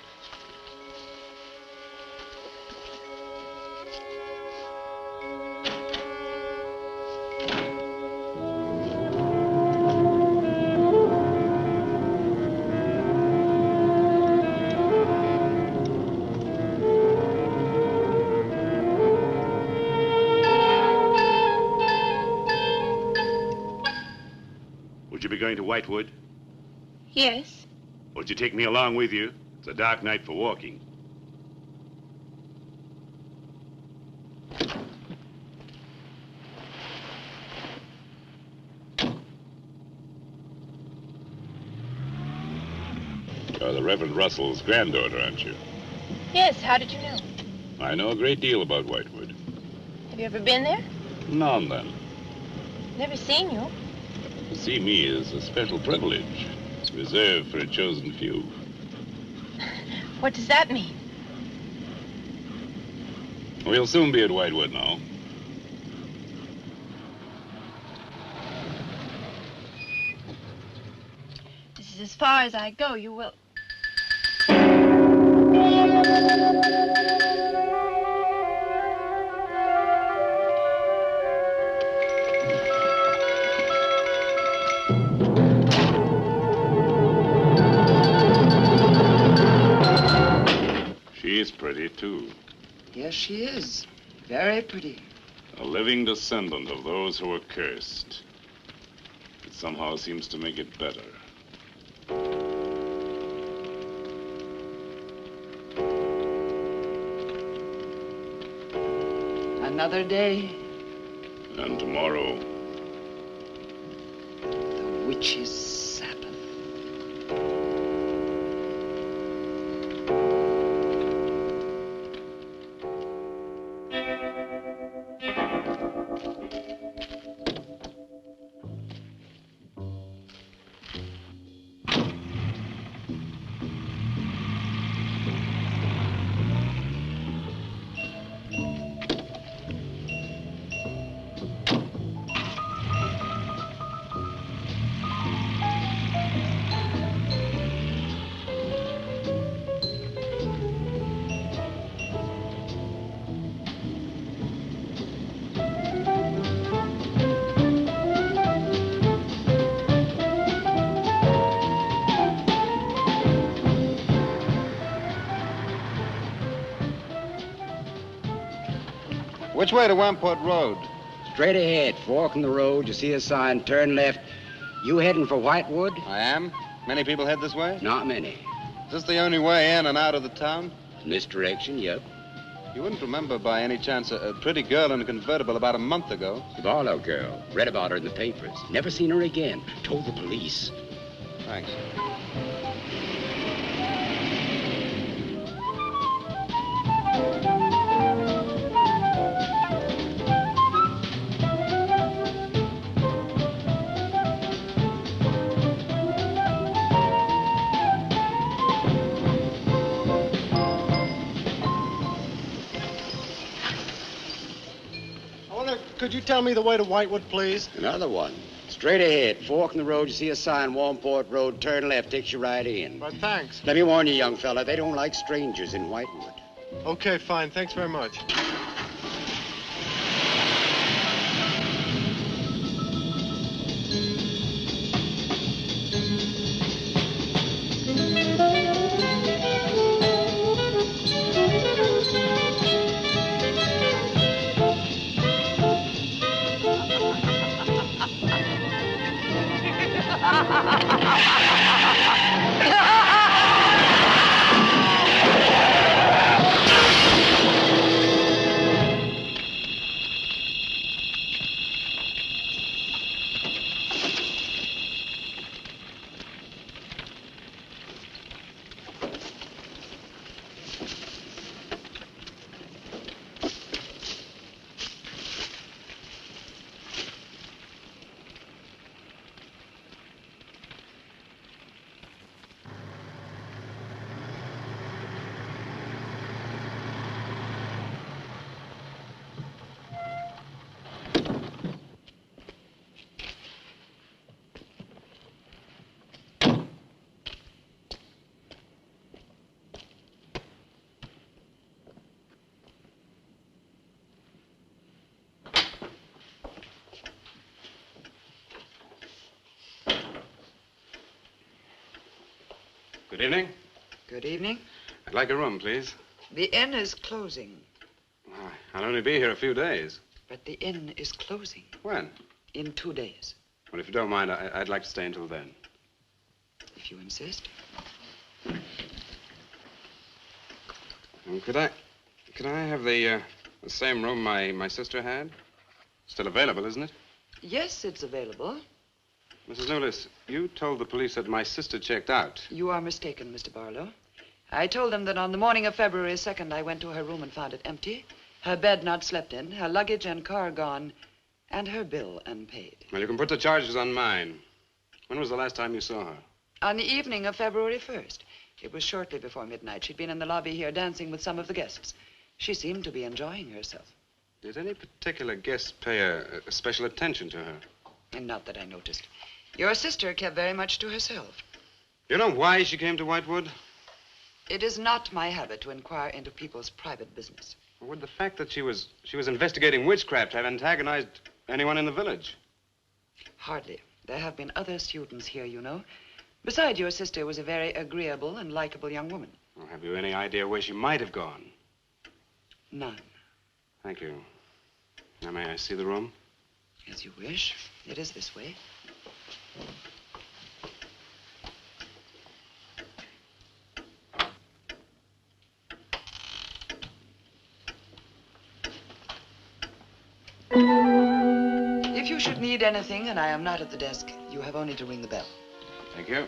Would you be going to Whitewood? Yes. Would you take me along with you? It's a dark night for walking. You're the Reverend Russell's granddaughter, aren't you? Yes, how did you know? I know a great deal about Whitewood. Have you ever been there? Now and then. Never seen you. To see me is a special privilege, reserved for a chosen few. What does that mean? We'll soon be at Whitewood now. This is as far as I go. You will... She's pretty, too. Yes, she is. Very pretty. A living descendant of those who were cursed. It somehow seems to make it better. Another day. And tomorrow. The witch's Sabbath. Which way to Wamport Road? Straight ahead, fork in the road, you see a sign, turn left. You heading for Whitewood? I am. Many people head this way? Not many. Is this the only way in and out of the town? In this direction, yep. You wouldn't remember by any chance a pretty girl in a convertible about a month ago? The Barlow girl. Read about her in the papers. Never seen her again. Told the police. Thanks. Could you tell me the way to Whitewood, please? Another one. Straight ahead, fork in the road, you see a sign, Wamport Road, turn left, takes you right in. But thanks. Let me warn you, young fella, they don't like strangers in Whitewood. Okay, fine. Thanks very much. Good evening. Good evening. I'd like a room, please. The inn is closing. I'll only be here a few days. But the inn is closing. When? In 2 days. Well, if you don't mind, I'd like to stay until then. If you insist. Could I have the same room my sister had? Still available, isn't it? Yes, it's available. Mrs. Newless, you told the police that my sister checked out. You are mistaken, Mr. Barlow. I told them that on the morning of February 2nd, I went to her room and found it empty, her bed not slept in, her luggage and car gone, and her bill unpaid. Well, you can put the charges on mine. When was the last time you saw her? On the evening of February 1st. It was shortly before midnight. She'd been in the lobby here dancing with some of the guests. She seemed to be enjoying herself. Did any particular guest pay a special attention to her? And not that I noticed. Your sister kept very much to herself. You know why she came to Whitewood? It is not my habit to inquire into people's private business. Would the fact that she was investigating witchcraft have antagonized anyone in the village? Hardly. There have been other students here, you know. Besides, your sister was a very agreeable and likable young woman. Well, have you any idea where she might have gone? None. Thank you. Now, may I see the room? As you wish. It is this way. If you should need anything and I am not at the desk, you have only to ring the bell. Thank you.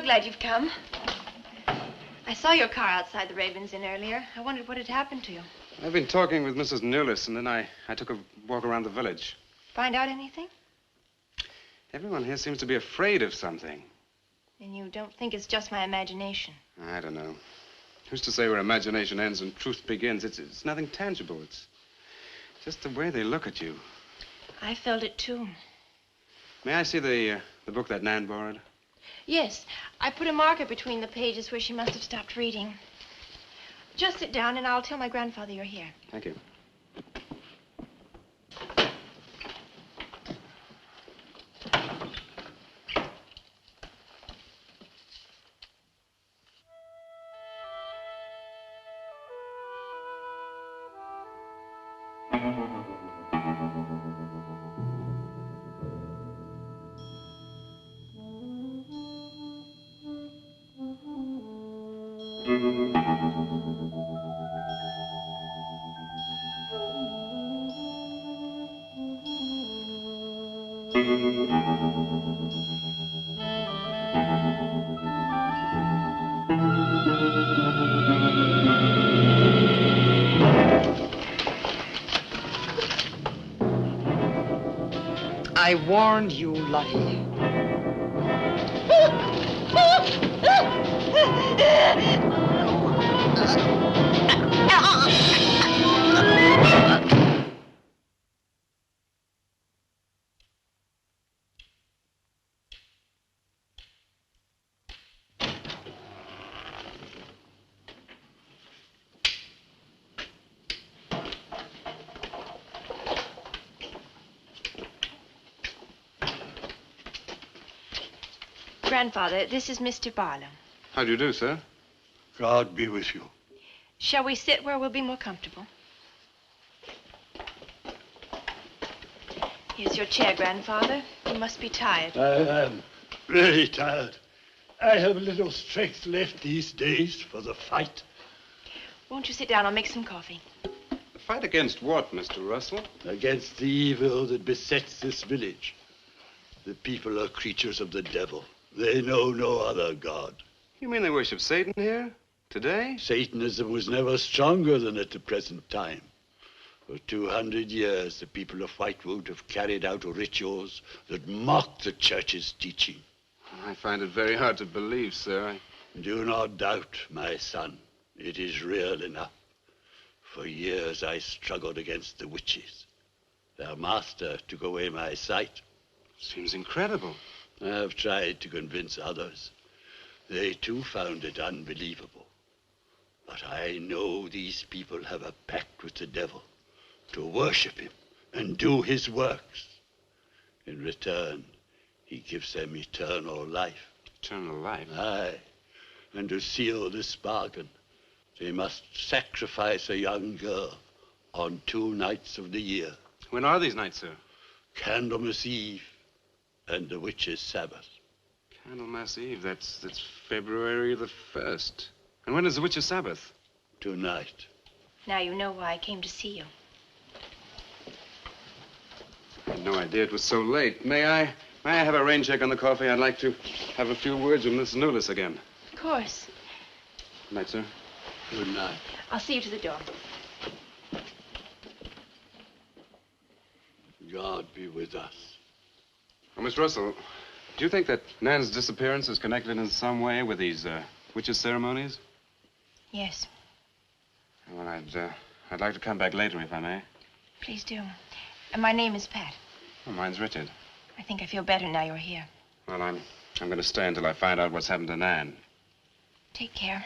glad you've come. I saw your car outside the Ravens Inn earlier. I wondered what had happened to you. I've been talking with Mrs. Newless, and then I took a walk around the village. Find out anything? Everyone here seems to be afraid of something. And you don't think it's just my imagination? I don't know. Who's to say where imagination ends and truth begins? It's nothing tangible. It's just the way they look at you. I felt it, too. May I see the book that Nan borrowed? Yes. I put a marker between the pages where she must have stopped reading. Just sit down, and I'll tell my grandfather you're here. Thank you. I warned you, Lottie. Grandfather, this is Mr. Barlow. How do you do, sir? God be with you. Shall we sit where we'll be more comfortable? Here's your chair, Grandfather. You must be tired. I am really tired. I have little strength left these days for the fight. Won't you sit down? I'll make some coffee. The fight against what, Mr. Russell? Against the evil that besets this village. The people are creatures of the devil. They know no other god. You mean they worship Satan here? Today? Satanism was never stronger than at the present time. For 200 years, the people of Whitewood have carried out rituals that mock the church's teaching. I find it very hard to believe, sir. Do not doubt, my son. It is real enough. For years, I struggled against the witches. Their master took away my sight. Seems incredible. I have tried to convince others. They, too, found it unbelievable. But I know these people have a pact with the devil to worship him and do his works. In return, he gives them eternal life. Eternal life? Aye. And to seal this bargain, they must sacrifice a young girl on 2 nights of the year. When are these nights, sir? Candlemas Eve and the witch's Sabbath. Candlemas Eve, that's February the 1st. And when is the witch's Sabbath? Tonight. Now you know why I came to see you. I had no idea it was so late. May I have a rain check on the coffee? I'd like to have a few words with Miss Newless again. Of course. Good night, sir. Good night. I'll see you to the door. God be with us. Oh, Miss Russell, do you think that Nan's disappearance is connected in some way with these witches' ceremonies? Yes. Well, I'd like to come back later, if I may. Please do. And my name is Pat. Oh, mine's Richard. I think I feel better now you're here. Well, I'm going to stay until I find out what's happened to Nan. Take care.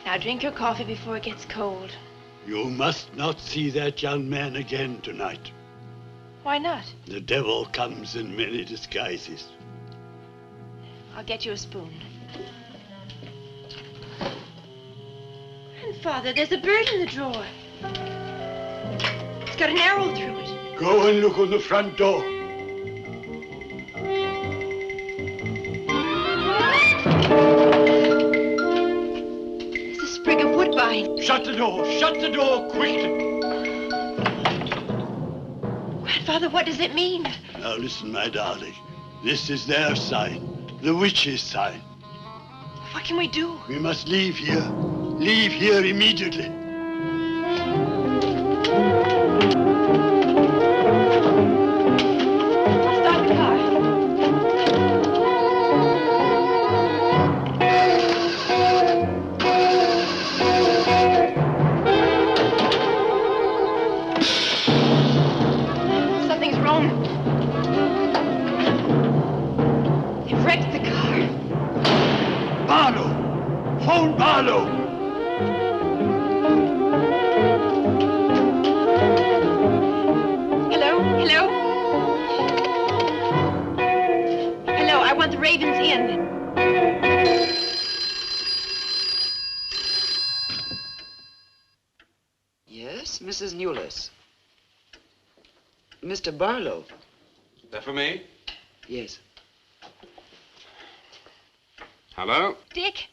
Now drink your coffee before it gets cold. You must not see that young man again tonight. Why not? The devil comes in many disguises. I'll get you a spoon. Grandfather, there's a bird in the drawer. It's got an arrow through it. Go and look on the front door. There's a sprig of woodbine Shut the door. Shut the door quickly. Grandfather, what does it mean? Now listen, my darling. This is their sign. The witch's sign. What can we do? We must leave here. Leave here immediately. Stop the car. Something's wrong. They've wrecked the car. Barlow! Phone Barlow! Hello? Hello? Hello, I want the Ravens Inn. Yes, Mrs. Newless. Mr. Barlow. That for me? Yes. Hello? Dick?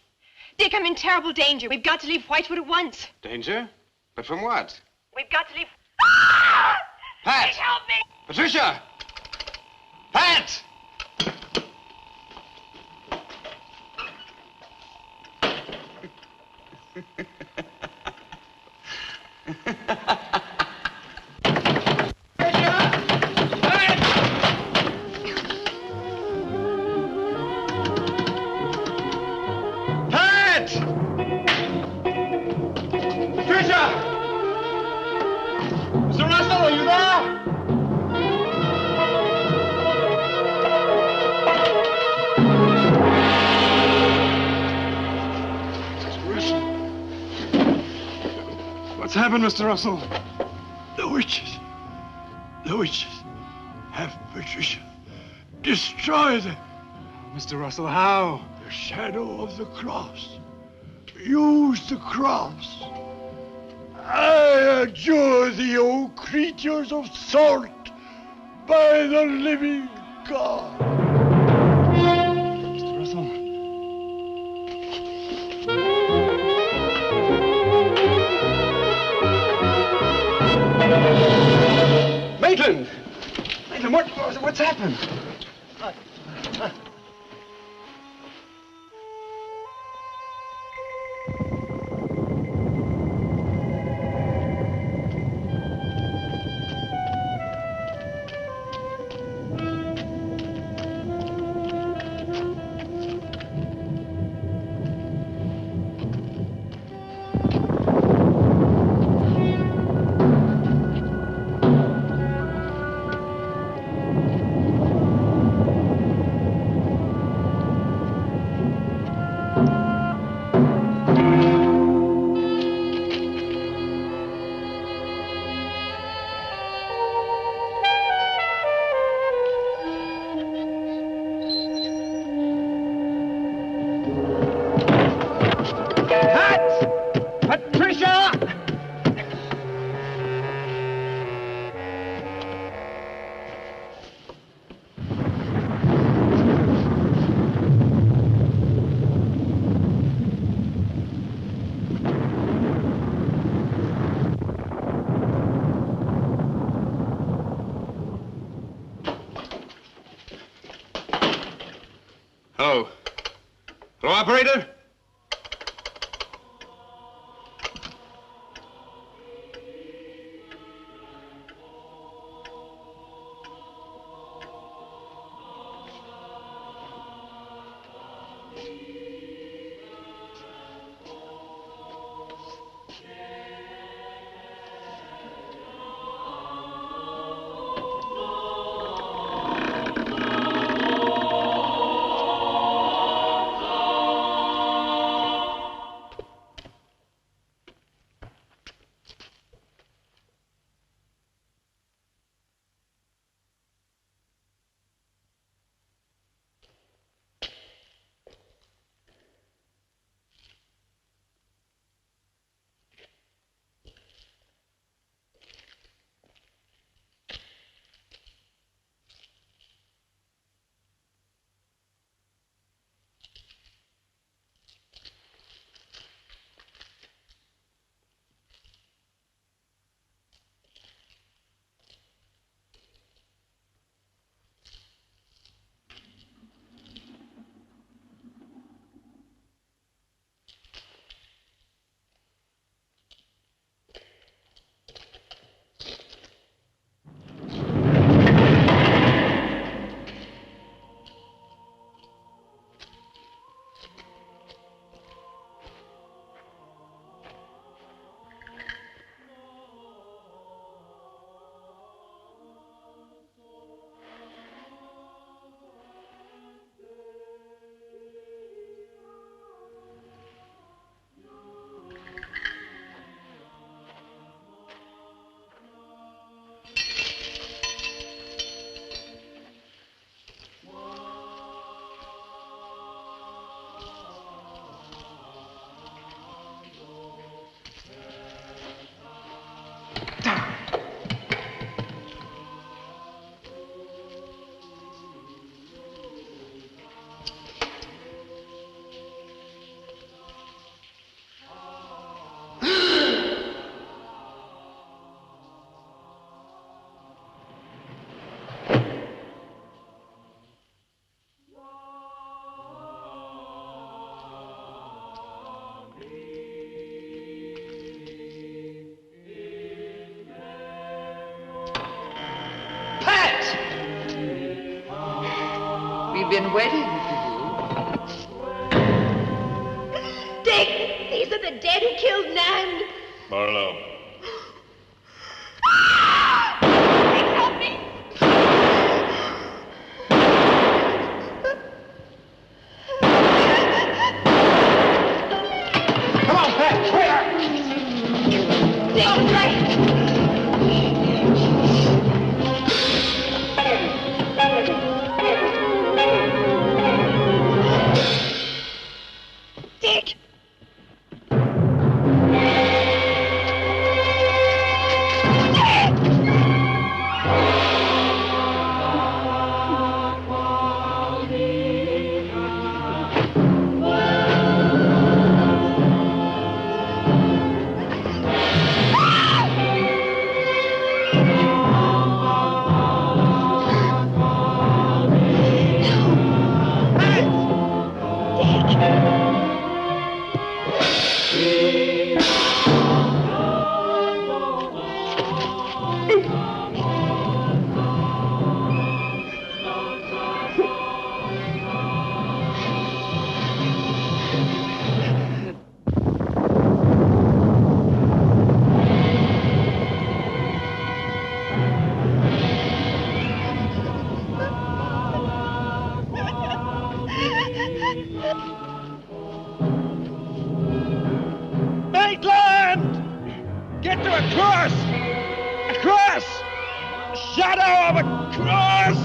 Dick, I'm in terrible danger. We've got to leave Whitewood at once. Danger? But from what? We've got to leave... Pat! Dick, help me! Patricia! Pat! Pat! Patricia! Mr. Russell, are you there? What's happened, Mr. Russell? The witches. The witches have Patricia. Destroy them. Mr. Russell, how? The shadow of the cross. Use the cross. I adjure thee, O creatures of salt, by the living God. Mr. Russell. Maitland! Maitland, what's happened? Hello. Hello, operator? we've been waiting for Dick, these are the dead who killed Nan. Barlow. Dick, help me. Come on, Pat, quicker! Dick, right. Dick! Maitland! Get to a cross! A cross! A shadow of a cross!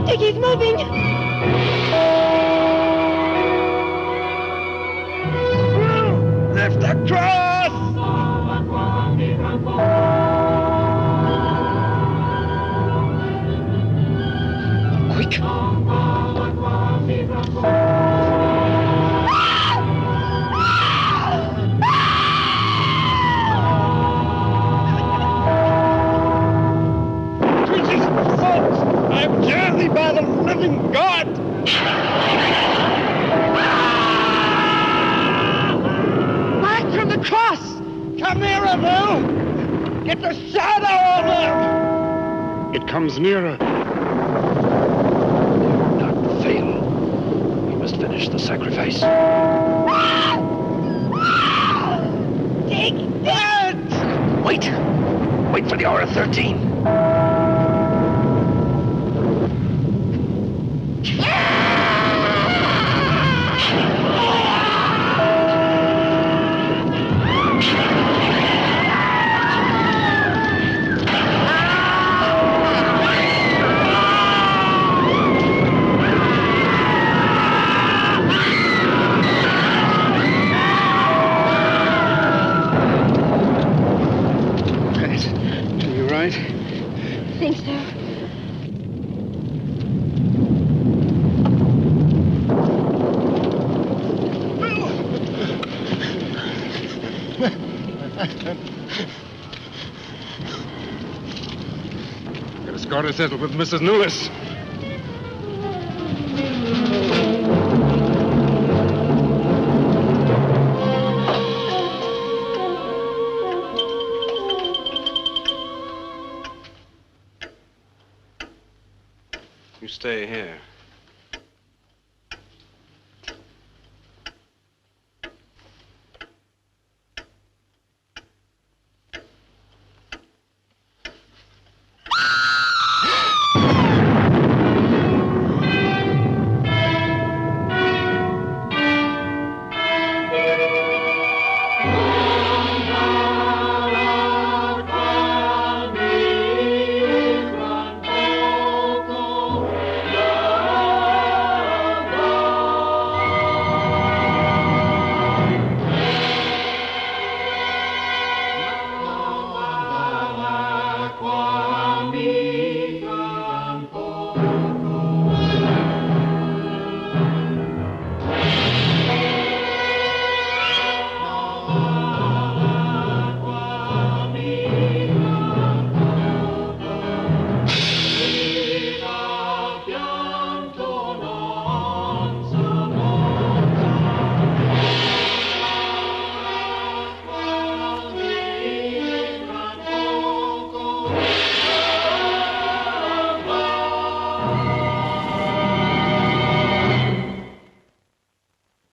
Dick, he's moving. Lift the cross! Quick! Creatures of salt! I am journeyed by the living God! Back from the cross! Come nearer, Bill! Get the shadow of them! It comes nearer. Not fail. We must finish the sacrifice. Dick! Dead! Wait! Wait for the hour of 13. You right? I think so. Get a score to settle with Mrs. Newless. You stay here.